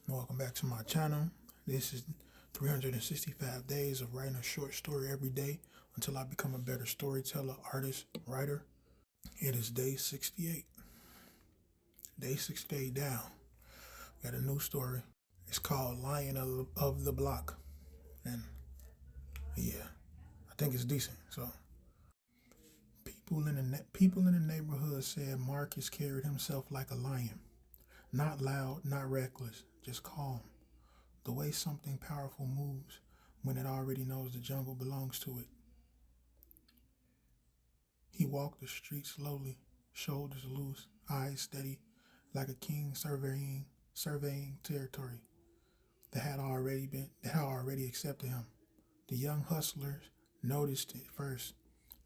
Welcome back to my channel. This is 365 days of writing a short story every day until I become a better storyteller, artist, writer. It is day 68. Day 68 down. Got a new story. It's called Lion of the Block. And yeah, I think it's decent. So people in the neighborhood said Marcus carried himself like a lion. Not loud, not reckless, just calm. The way something powerful moves when it already knows the jungle belongs to it. He walked the street slowly, shoulders loose, eyes steady, like a king surveying territory that had already accepted him. The young hustlers noticed it first,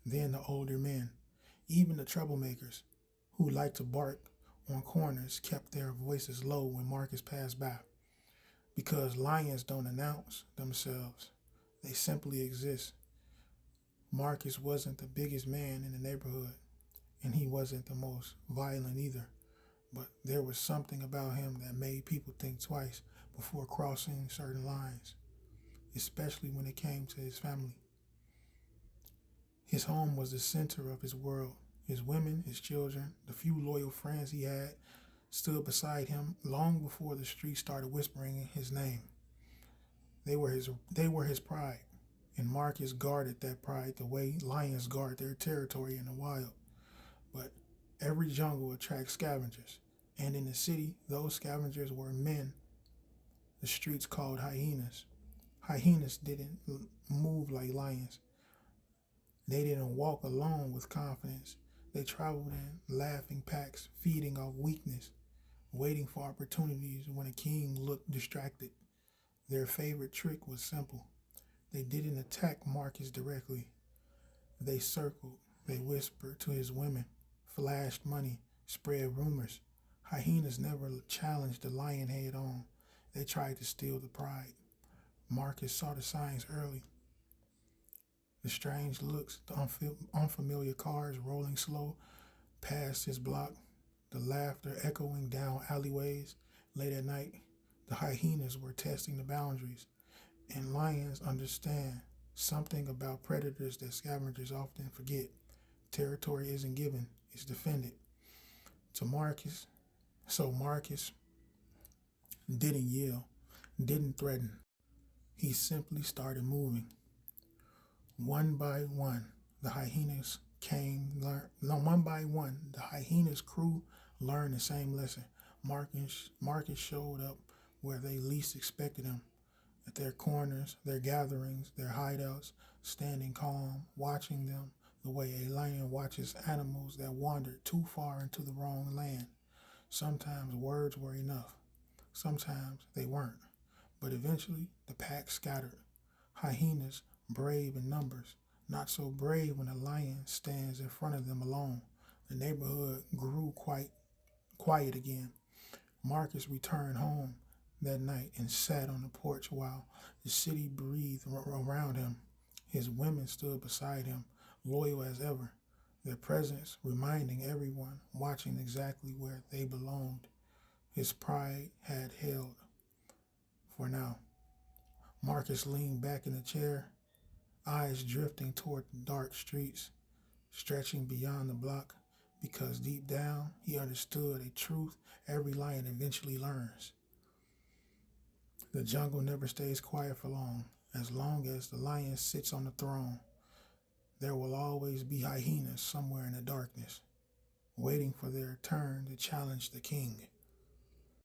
then the older men. Even the troublemakers, who liked to bark on corners, kept their voices low when Marcus passed by. Because lions don't announce themselves, they simply exist. Marcus wasn't the biggest man in the neighborhood, and he wasn't the most violent either, but there was something about him that made people think twice before crossing certain lines, especially when it came to his family. His home was the center of his world. His women, his children, the few loyal friends he had stood beside him long before the street started whispering his name. They were his pride, and Marcus guarded that pride the way lions guard their territory in the wild. But every jungle attracts scavengers, and in the city, those scavengers were men the streets called hyenas. Hyenas didn't move like lions. They didn't walk alone with confidence. They traveled in laughing packs, feeding off weakness, waiting for opportunities when a king looked distracted. Their favorite trick was simple. They didn't attack Marcus directly. They circled, they whispered to his women, flashed money, spread rumors. Hyenas never challenged the lion head on. They tried to steal the pride. Marcus saw the signs early. The strange looks, the unfamiliar cars rolling slow past his block, the laughter echoing down alleyways. Late at night, the hyenas were testing the boundaries, and lions understand something about predators that scavengers often forget. Territory isn't given, it's defended. So Marcus didn't yell, didn't threaten. He simply started moving. One by one, the hyenas crew learned the same lesson. Marcus showed up where they least expected him, at their corners, their gatherings, their hideouts, standing calm, watching them the way a lion watches animals that wandered too far into the wrong land. Sometimes words were enough. Sometimes they weren't. But eventually, the pack scattered. Hyenas, brave in numbers, not so brave when a lion stands in front of them alone. The neighborhood grew quite quiet again. Marcus returned home that night and sat on the porch while the city breathed around him. His women stood beside him, loyal as ever, their presence reminding everyone watching exactly where they belonged. His pride had held for now. Marcus leaned back in the chair, eyes drifting toward the dark streets, stretching beyond the block, because deep down he understood a truth every lion eventually learns. The jungle never stays quiet for long. As long as the lion sits on the throne, there will always be hyenas somewhere in the darkness, waiting for their turn to challenge the king.